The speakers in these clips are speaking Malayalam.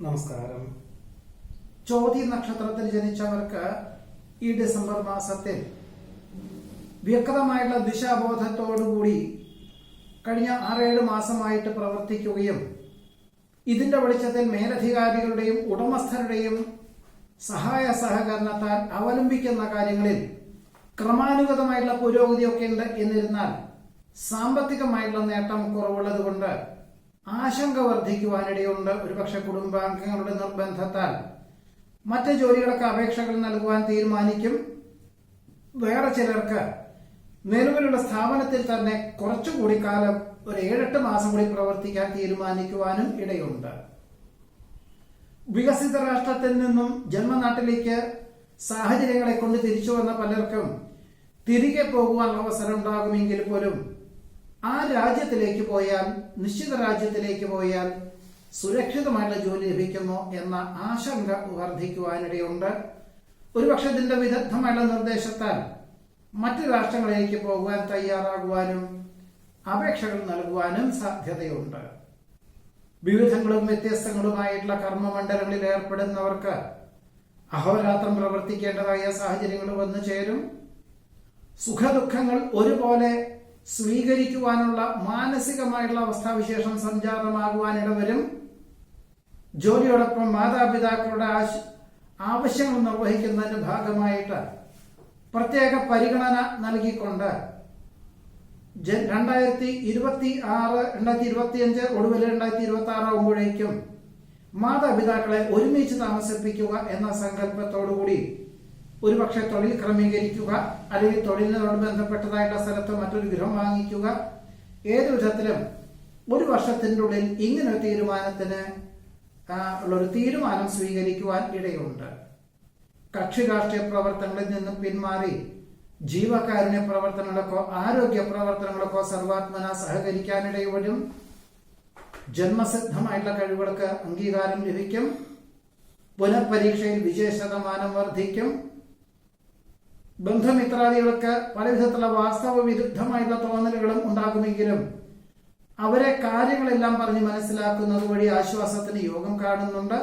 നമസ്കാരം. ചോതി നക്ഷത്രത്തിൽ ജനിച്ചവർക്ക് ഈ ഡിസംബർ മാസത്തിൽ വ്യക്തമായിട്ടുള്ള ദിശാബോധത്തോടുകൂടി കഴിഞ്ഞ 6-7 മാസമായിട്ട് പ്രവർത്തിക്കുകയും ഇതിന്റെ വെളിച്ചത്തിൽ മേലധികാരികളുടെയും ഉടമസ്ഥരുടെയും സഹായ സഹകരണത്താൽ അവലംബിക്കുന്ന കാര്യങ്ങളിൽ ക്രമാനുഗതമായിട്ടുള്ള പുരോഗതിയൊക്കെ ഉണ്ട്. എന്നിരുന്നാൽ സാമ്പത്തികമായിട്ടുള്ള നേട്ടം കുറവുള്ളത് കൊണ്ട് ആശങ്ക വർദ്ധിക്കുവാനിടയുണ്ട്. ഒരുപക്ഷെ കുടുംബാംഗങ്ങളുടെ നിർബന്ധത്താൽ മറ്റ് ജോലികളൊക്കെ അപേക്ഷകൾ നൽകുവാൻ തീരുമാനിക്കും. വേറെ ചിലർക്ക് നിലവിലുള്ള സ്ഥാപനത്തിൽ തന്നെ കുറച്ചുകൂടി കാലം, ഒരു 7-8 മാസം കൂടി പ്രവർത്തിക്കാൻ തീരുമാനിക്കുവാനും ഇടയുണ്ട്. വികസിത രാഷ്ട്രത്തിൽ നിന്നും ജന്മനാട്ടിലേക്ക് സാഹചര്യങ്ങളെ കൊണ്ട് തിരിച്ചു വന്ന പലർക്കും തിരികെ പോകുവാനുള്ള അവസരം ഉണ്ടാകുമെങ്കിൽ പോലും ആ രാജ്യത്തിലേക്ക് പോയാൽ, നിശ്ചിത രാജ്യത്തിലേക്ക് പോയാൽ സുരക്ഷിതമായിട്ടുള്ള ജോലി ലഭിക്കുമോ എന്ന ആശങ്ക വർദ്ധിക്കുവാനിടയുണ്ട്. ഒരുപക്ഷെ ഇതിന്റെ വിദഗ്ധമായിട്ടുള്ള നിർദ്ദേശത്താൽ മറ്റ് രാഷ്ട്രങ്ങളിലേക്ക് പോകുവാൻ തയ്യാറാകുവാനും അപേക്ഷകൾ നൽകുവാനും സാധ്യതയുണ്ട്. വിവിധങ്ങളും വ്യത്യസ്തങ്ങളുമായിട്ടുള്ള കർമ്മമണ്ഡലങ്ങളിൽ ഏർപ്പെടുന്നവർക്ക് അഹോരാത്രം പ്രവർത്തിക്കേണ്ടതായ സാഹചര്യങ്ങൾ വന്നു ചേരും. സുഖദുഃഖങ്ങൾ ഒരുപോലെ സ്വീകരിക്കുവാനുള്ള മാനസികമായിട്ടുള്ള അവസ്ഥാവിശേഷം സംജാതമാകുവാനിടവരും. ജോലിയോടൊപ്പം മാതാപിതാക്കളുടെ ആവശ്യങ്ങൾ നിർവഹിക്കുന്നതിന്റെ ഭാഗമായിട്ട് പ്രത്യേക പരിഗണന നൽകിക്കൊണ്ട് 2025 ഒടുവിൽ 2026 ആകുമ്പോഴേക്കും മാതാപിതാക്കളെ ഒരുമിച്ച് താമസിപ്പിക്കുക എന്ന സങ്കല്പത്തോടുകൂടി ഒരുപക്ഷെ തൊഴിൽ ക്രമീകരിക്കുക, അല്ലെങ്കിൽ തൊഴിലിനോട് ബന്ധപ്പെട്ടതായിട്ടുള്ള സ്ഥലത്ത് മറ്റൊരു ഗൃഹം വാങ്ങിക്കുക, ഏതു വിധത്തിലും 1 വർഷത്തിൻ്റെ ഉള്ളിൽ ഇങ്ങനൊരു തീരുമാനം സ്വീകരിക്കുവാൻ ഇടയുണ്ട്. കക്ഷി രാഷ്ട്രീയ പ്രവർത്തനങ്ങളിൽ നിന്നും പിന്മാറി ജീവകാരുണ്യ പ്രവർത്തനങ്ങൾക്കോ ആരോഗ്യ പ്രവർത്തനങ്ങൾക്കോ സർവാത്മന സഹകരിക്കാനിടയും. ജന്മസിദ്ധമായിട്ടുള്ള കഴിവുകൾക്ക് അംഗീകാരം ലഭിക്കും. പുനഃപരീക്ഷയിൽ വിജയശതമാനം വർദ്ധിക്കും. ബന്ധുമിത്രാദികൾക്ക് പലവിധത്തിലുള്ള വാസ്തവ വിരുദ്ധമായിട്ടുള്ള തോന്നലുകളും ഉണ്ടാകുമെങ്കിലും അവരെ കാര്യങ്ങളെല്ലാം പറഞ്ഞ് മനസ്സിലാക്കുന്നത് വഴി ആശ്വാസത്തിന് യോഗം കാണുന്നുണ്ട്.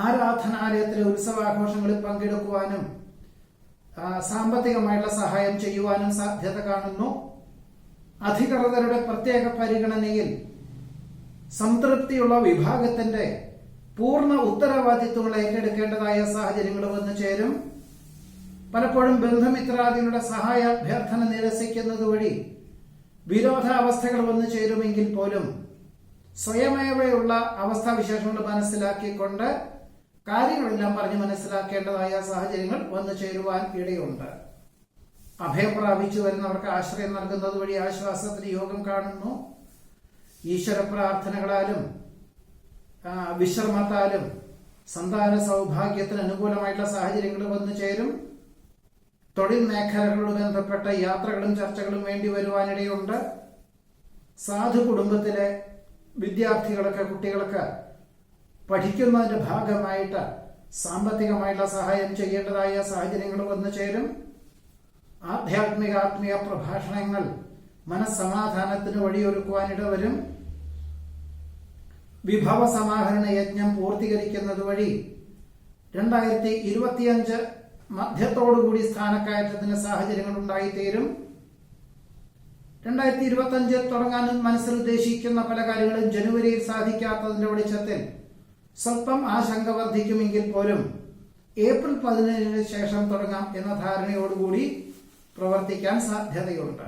ആരാധനാലയത്തിലെ ഉത്സവാഘോഷങ്ങളിൽ പങ്കെടുക്കുവാനും സാമ്പത്തികമായിട്ടുള്ള സഹായം ചെയ്യുവാനും സാധ്യത കാണുന്നു. അധികൃതരുടെ പ്രത്യേക പരിഗണനയിൽ സംതൃപ്തിയുള്ള വിഭാഗത്തിന്റെ പൂർണ്ണ ഉത്തരവാദിത്വങ്ങൾ ഏറ്റെടുക്കേണ്ടതായ സാഹചര്യങ്ങൾ വന്നു ചേരും. പലപ്പോഴും ബന്ധുമിത്രാദികളുടെ സഹായ അഭ്യർത്ഥന നിരസിക്കുന്നത് വഴി വിരോധാവസ്ഥകൾ വന്നു ചേരുമെങ്കിൽ പോലും സ്വയമേവയുള്ള അവസ്ഥാവിശേഷങ്ങൾ മനസ്സിലാക്കിക്കൊണ്ട് കാര്യങ്ങളെല്ലാം പറഞ്ഞ് മനസ്സിലാക്കേണ്ടതായ സാഹചര്യങ്ങൾ വന്നു ചേരുവാൻ ഇടയുണ്ട്. അഭയം പ്രാപിച്ചു വരുന്നവർക്ക് ആശ്രയം നൽകുന്നത് വഴി ആശ്വാസത്തിന് യോഗം കാണുന്നു. ഈശ്വര പ്രാർത്ഥനകളാലും വിശ്രമത്താലും സന്താന സൗഭാഗ്യത്തിന് അനുകൂലമായിട്ടുള്ള സാഹചര്യങ്ങൾ വന്നു ചേരും. തൊഴിൽ മേഖലകളോട് ബന്ധപ്പെട്ട യാത്രകളും ചർച്ചകളും വേണ്ടി വരുവാനിടയുണ്ട്. സാധു കുടുംബത്തിലെ വിദ്യാർത്ഥികൾക്ക്, കുട്ടികൾക്ക് പഠിക്കുന്നതിന്റെ ഭാഗമായിട്ട് സാമ്പത്തികമായിട്ടുള്ള സഹായം ചെയ്യേണ്ടതായ സാഹചര്യങ്ങൾ വന്നു ചേരും. ആധ്യാത്മിക പ്രഭാഷണങ്ങൾ മനസ്സമാധാനത്തിന് വഴിയൊരുക്കുവാനിടവരും. വിഭവ സമാഹരണ യജ്ഞം പൂർത്തീകരിക്കുന്നത് വഴി 2025 മധ്യത്തോടുകൂടി സ്ഥാനക്കയറ്റത്തിന് സാഹചര്യങ്ങൾ ഉണ്ടായിത്തീരും. 2025 തുടങ്ങാൻ മനസ്സിൽ ഉദ്ദേശിക്കുന്ന പല കാര്യങ്ങളും ജനുവരിയിൽ സാധിക്കാത്തതിന്റെ വെളിച്ചത്തിൽ സ്വല്പം ആശങ്ക വർദ്ധിക്കുമെങ്കിൽ പോലും ഏപ്രിൽ 15 ശേഷം തുടങ്ങാം എന്ന ധാരണയോടുകൂടി പ്രവർത്തിക്കാൻ സാധ്യതയുണ്ട്.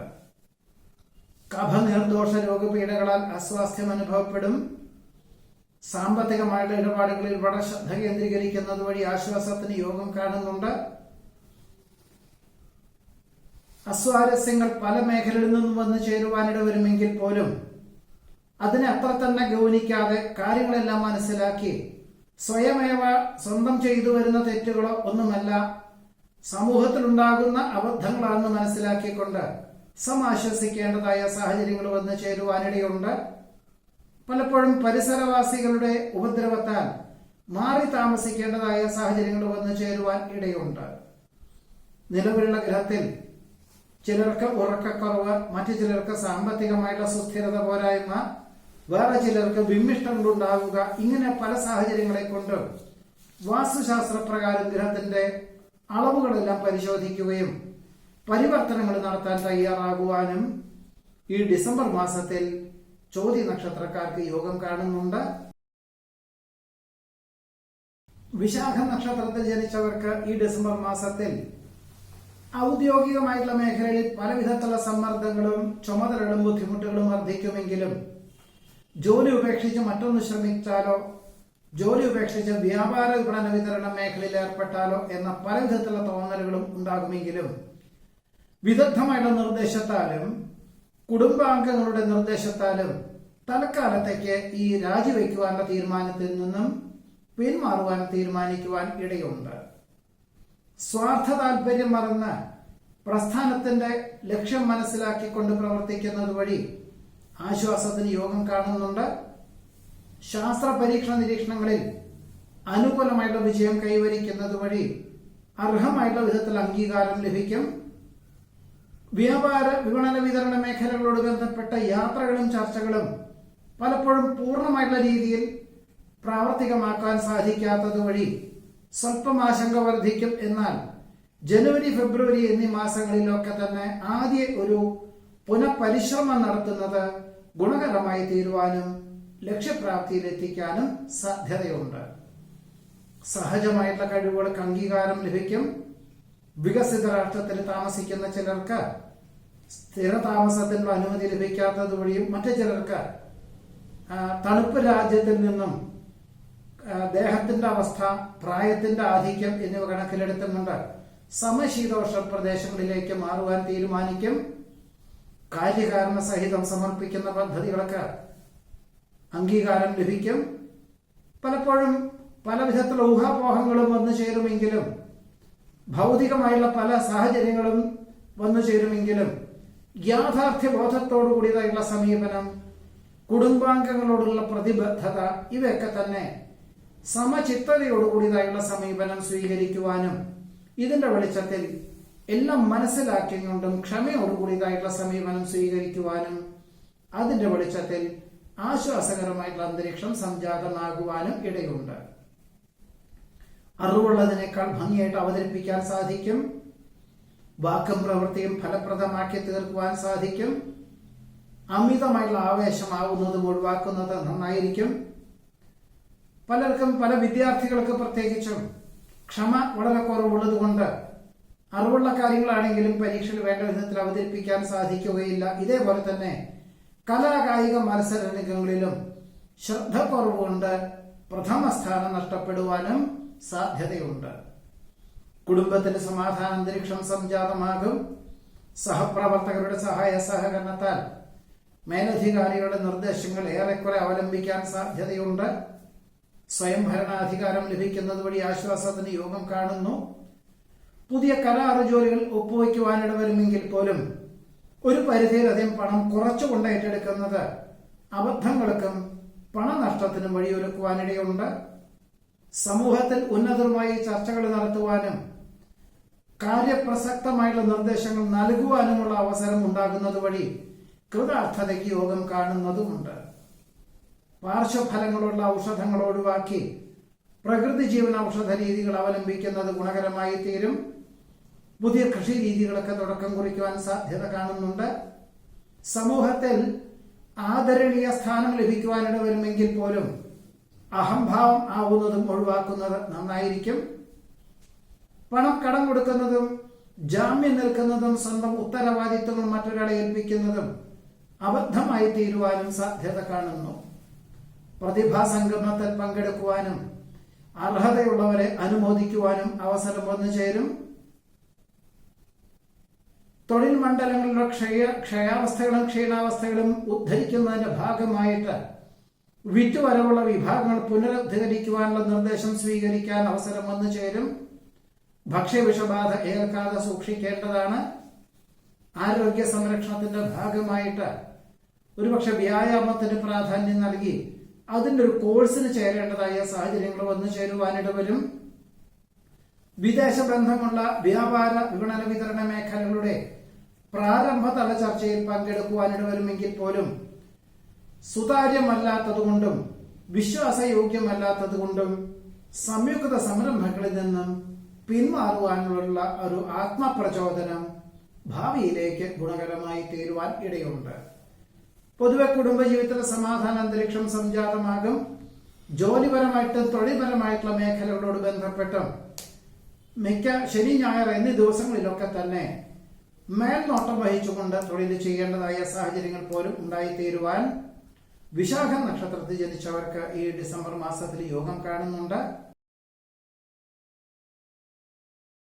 കഫനീർദോഷ രോഗപീഠകളാൽ അസ്വാസ്ഥ്യം അനുഭവപ്പെടും. സാമ്പത്തികമായിട്ടുള്ള ഇടപാടുകളിൽ വളരെ ശ്രദ്ധ കേന്ദ്രീകരിക്കുന്നത് വഴി ആശ്വാസത്തിന് യോഗം കാണുന്നുണ്ട്. അസ്വാരസ്യങ്ങൾ പല മേഖലകളിൽ നിന്നും വന്നു ചേരുവാനിട വരുമെങ്കിൽ പോലും അതിനെ അത്ര തന്നെ ഗൗനിക്കാതെ കാര്യങ്ങളെല്ലാം മനസ്സിലാക്കി സ്വയമേവ സ്വന്തം ചെയ്തു വരുന്ന തെറ്റുകളോ ഒന്നുമല്ല, സമൂഹത്തിലുണ്ടാകുന്ന അബദ്ധങ്ങളാണെന്ന് മനസ്സിലാക്കിക്കൊണ്ട് സമാശ്വസിക്കേണ്ടതായ സാഹചര്യങ്ങൾ വന്നു ചേരുവാനിടയുണ്ട്. പലപ്പോഴും പരിസരവാസികളുടെ ഉപദ്രവത്താൽ മാറി താമസിക്കേണ്ടതായ സാഹചര്യങ്ങൾ വന്നു ചേരുവാൻ ഇടയുണ്ട്. നിലവിലുള്ള ഗ്രഹത്തിൽ ചിലർക്ക് ഉറക്കക്കുറവ്, മറ്റു ചിലർക്ക് സാമ്പത്തികമായിട്ടുള്ള സുസ്ഥിരത പോരായ്മ, വേറെ ചിലർക്ക് വിമ്മിഷ്ടങ്ങളുണ്ടാവുക, ഇങ്ങനെ പല സാഹചര്യങ്ങളെ കൊണ്ട് വാസ്തുശാസ്ത്രപ്രകാരം ഗ്രഹത്തിന്റെ അളവുകളെല്ലാം പരിശോധിക്കുകയും പരിവർത്തനങ്ങൾ നടത്താൻ തയ്യാറാകുവാനും ഈ ഡിസംബർ മാസത്തിൽ ചോതി നക്ഷത്രക്കാർക്ക് യോഗം കാണുന്നുണ്ട്. വിശാഖ നക്ഷത്രത്തിൽ ജനിച്ചവർക്ക് ഈ ഡിസംബർ മാസത്തിൽ ഔദ്യോഗികമായിട്ടുള്ള മേഖലയിൽ പലവിധത്തിലുള്ള സമ്മർദ്ദങ്ങളും ചുമതലകളും ബുദ്ധിമുട്ടുകളും വർദ്ധിക്കുമെങ്കിലും ജോലി ഉപേക്ഷിച്ച് മറ്റൊന്ന് ശ്രമിച്ചാലോ, ജോലി ഉപേക്ഷിച്ച് വ്യാപാര വിപണന വിതരണ മേഖലയിൽ ഏർപ്പെട്ടാലോ എന്ന പലവിധത്തിലുള്ള തോന്നലുകളും ഉണ്ടാകുമെങ്കിലും വിദഗ്ധമായിട്ടുള്ള നിർദ്ദേശത്താലും കുടുംബാംഗങ്ങളുടെ നിർദ്ദേശത്താലും തൽക്കാലത്തേക്ക് ഈ രാജിവെക്കുവാനുള്ള തീരുമാനത്തിൽ നിന്നും പിന്മാറുവാൻ തീരുമാനിക്കുവാൻ ഇടയുണ്ട്. സ്വാർത്ഥ താല്പര്യം മറന്ന് പ്രസ്ഥാനത്തിന്റെ ലക്ഷ്യം മനസ്സിലാക്കിക്കൊണ്ട് പ്രവർത്തിക്കുന്നത് വഴി ആശ്വാസത്തിന് യോഗം കാണുന്നുണ്ട്. ശാസ്ത്ര പരീക്ഷണ നിരീക്ഷണങ്ങളിൽ അനുകൂലമായിട്ടുള്ള വിജയം കൈവരിക്കുന്നത് വഴി അർഹമായിട്ടുള്ള വിധത്തിൽ അംഗീകാരം ലഭിക്കും. വ്യാപാര വിപണന വിതരണ മേഖലകളോട് ബന്ധപ്പെട്ട യാത്രകളും ചർച്ചകളും പലപ്പോഴും പൂർണ്ണമായിട്ടുള്ള രീതിയിൽ പ്രാവർത്തികമാക്കാൻ സാധിക്കാത്തത് വഴി സ്വല്പം ആശങ്ക വർദ്ധിക്കും. എന്നാൽ ജനുവരി, ഫെബ്രുവരി എന്നീ മാസങ്ങളിലൊക്കെ തന്നെ ആദ്യ ഒരു പുനഃപരിശ്രമം നടത്തുന്നത് ഗുണകരമായി തീരുവാനും ലക്ഷ്യപ്രാപ്തിയിലെത്തിക്കാനും സാധ്യതയുണ്ട്. സഹജമായിട്ടുള്ള കഴിവുകൾക്ക് അംഗീകാരം ലഭിക്കും. വികസിത രാഷ്ട്രത്തിൽ താമസിക്കുന്ന ചിലർക്ക് സ്ഥിരതാമസത്തിനുള്ള അനുമതി ലഭിക്കാത്തത് വഴിയും മറ്റു ചിലർക്ക് തണുപ്പ് രാജ്യത്തിൽ നിന്നും ദേഹത്തിന്റെ അവസ്ഥ, പ്രായത്തിന്റെ ആധിക്യം എന്നിവ കണക്കിലെടുത്തുകൊണ്ട് സമശീതോഷ്ണ പ്രദേശങ്ങളിലേക്ക് മാറുവാൻ തീരുമാനിക്കും. കാര്യകാരണ സഹിതം സമർപ്പിക്കുന്ന പദ്ധതികൾക്ക് അംഗീകാരം ലഭിക്കും. പലപ്പോഴും പല വിധത്തിലുള്ള ഊഹാപോഹങ്ങളും വന്നു ചേരുമെങ്കിലും, ഭൗതികമായുള്ള പല സാഹചര്യങ്ങളും വന്നു ചേരുമെങ്കിലും യാഥാർത്ഥ്യ ബോധത്തോടു കൂടിയതായുള്ള സമീപനം, കുടുംബാംഗങ്ങളോടുള്ള പ്രതിബദ്ധത ഇവയൊക്കെ തന്നെ സമചിത്തതയോടുകൂടിയതായുള്ള സമീപനം സ്വീകരിക്കുവാനും ഇതിന്റെ വെളിച്ചത്തിൽ എല്ലാം മനസ്സിലാക്കിക്കൊണ്ടും ക്ഷമയോടുകൂടിയതായിട്ടുള്ള സമീപനം സ്വീകരിക്കുവാനും അതിന്റെ വെളിച്ചത്തിൽ ആശ്വാസകരമായിട്ടുള്ള അന്തരീക്ഷം സംജാതമാകുവാനും ഇടയുണ്ട്. അറിവുള്ളതിനേക്കാൾ ഭംഗിയായിട്ട് അവതരിപ്പിക്കാൻ സാധിക്കും. വാക്കും പ്രവൃത്തിയും ഫലപ്രദമാക്കി തീർക്കുവാൻ സാധിക്കും. അമിതമായുള്ള ആവേശമാവുന്നതും ഒഴിവാക്കുന്നത് നന്നായിരിക്കും. പലർക്കും, പല വിദ്യാർത്ഥികൾക്ക് പ്രത്യേകിച്ചും ക്ഷമ വളരെ കുറവുള്ളത് കൊണ്ട് അറിവുള്ള കാര്യങ്ങളാണെങ്കിലും പരീക്ഷയിൽ വേണ്ട വിധത്തിൽ അവതരിപ്പിക്കാൻ സാധിക്കുകയില്ല. ഇതേപോലെ തന്നെ കലാകായിക മത്സര രംഗങ്ങളിലും ശ്രദ്ധ കുറവുകൊണ്ട് പ്രഥമ സ്ഥാനം നഷ്ടപ്പെടുവാനും സാധ്യതയുണ്ട്. കുടുംബത്തിന് സമാധാന അന്തരീക്ഷം സംജാതമാകും. സഹപ്രവർത്തകരുടെ സഹായ സഹകരണത്താൽ മേലധികാരികളുടെ നിർദ്ദേശങ്ങൾ ഏറെക്കുറെ അവലംബിക്കാൻ സാധ്യതയുണ്ട്. സ്വയം ഭരണാധികാരം ലഭിക്കുന്നത് വഴി ആശ്വാസത്തിന് യോഗം കാണുന്നു. പുതിയ കരാർ ജോലികൾ ഒപ്പുവയ്ക്കുവാനിട വരുമെങ്കിൽ പോലും ഒരു പരിധിയിലധികം പണം കുറച്ചുകൊണ്ട് ഏറ്റെടുക്കുന്നത് അബദ്ധങ്ങൾക്കും പണനഷ്ടത്തിനും വഴിയൊരുക്കുവാനിടയുണ്ട്. സമൂഹത്തിൽ ഉന്നതരുമായി ചർച്ചകൾ നടത്തുവാനും കാര്യപ്രസക്തമായുള്ള നിർദ്ദേശങ്ങൾ നൽകുവാനുമുള്ള അവസരം ഉണ്ടാകുന്നത് വഴി കൃതാർത്ഥതയ്ക്ക് യോഗം കാണുന്നതുമുണ്ട്. പാർശ്വഫലങ്ങളുള്ള ഔഷധങ്ങൾ ഒഴിവാക്കി പ്രകൃതി ജീവന ഔഷധ രീതികൾ അവലംബിക്കുന്നത് ഗുണകരമായി തീരും. പുതിയ കൃഷി രീതികളൊക്കെ തുടക്കം കുറിക്കുവാൻ സാധ്യത കാണുന്നുണ്ട്. സമൂഹത്തിൽ ആദരണീയ സ്ഥാനം ലഭിക്കുവാനിട വരുമെങ്കിൽ പോലും അഹംഭാവം ആവുന്നതും ഒഴിവാക്കുന്നത് നന്നായിരിക്കും. പണം കടം കൊടുക്കുന്നതും ജാമ്യം നിൽക്കുന്നതും സ്വന്തം ഉത്തരവാദിത്വങ്ങൾ മറ്റൊരാളെ ഏൽപ്പിക്കുന്നതും അബദ്ധമായി തീരുവാനും സാധ്യത കാണുന്നു. പ്രതിഭാ സംഗമത്തിൽ പങ്കെടുക്കുവാനും അർഹതയുള്ളവരെ അനുമോദിക്കുവാനും അവസരം വന്നു ചേരും. തൊഴിൽ മണ്ഡലങ്ങളിലെ ക്ഷയാവസ്ഥകളും ക്ഷീണാവസ്ഥകളും ഉദ്ധരിക്കുന്നതിന്റെ ഭാഗമായിട്ട് വിറ്റുവരവുള്ള വിഭാഗങ്ങൾ പുനരുദ്ധരിക്കുവാനുള്ള നിർദ്ദേശം സ്വീകരിക്കാൻ അവസരം വന്നു ചേരും. ഭക്ഷ്യവിഷബാധ ഏൽക്കാതെ സൂക്ഷിക്കേണ്ടതാണ്. ആരോഗ്യ സംരക്ഷണത്തിന്റെ ഭാഗമായിട്ട് ഒരുപക്ഷെ വ്യായാമത്തിന് പ്രാധാന്യം നൽകി അതിന്റെ ഒരു കോഴ്സിന് ചേരേണ്ടതായ സാഹചര്യങ്ങൾ വന്നു ചേരുവാനിട വരും. വിദേശ ബന്ധമുള്ള വ്യാപാര വിപണന വിതരണ മേഖലകളുടെ പ്രാരംഭതല ചർച്ചയിൽ പങ്കെടുക്കുവാനിട വരുമെങ്കിൽ പോലും സുതാര്യമല്ലാത്തതുകൊണ്ടും വിശ്വാസയോഗ്യമല്ലാത്തതുകൊണ്ടും സംയുക്ത സംരംഭങ്ങളിൽ നിന്നും പിന്മാറുവാനുള്ള ഒരു ആത്മപ്രചോദനം ഭാവിയിലേക്ക് ഗുണകരമായി തീരുവാൻ ഇടയുണ്ട്. പൊതുവെ കുടുംബജീവിതത്തിലെ സമാധാന അന്തരീക്ഷം സംജാതമാകും. ജോലിപരമായിട്ടും തൊഴിൽപരമായിട്ടുള്ള മേഖലകളോട് ബന്ധപ്പെട്ടും മിക്ക ശനി ഞായർ എന്നീ ദിവസങ്ങളിലൊക്കെ തന്നെ മേൽനോട്ടം വഹിച്ചുകൊണ്ട് തൊഴിൽ ചെയ്യേണ്ടതായ സാഹചര്യങ്ങൾ പോലും ഉണ്ടായിത്തീരുവാൻ വിശാഖ നക്ഷത്രത്തിൽ ജനിച്ചവർക്ക് ഈ ഡിസംബർ മാസത്തിൽ യോഗം കാണുന്നുണ്ട്.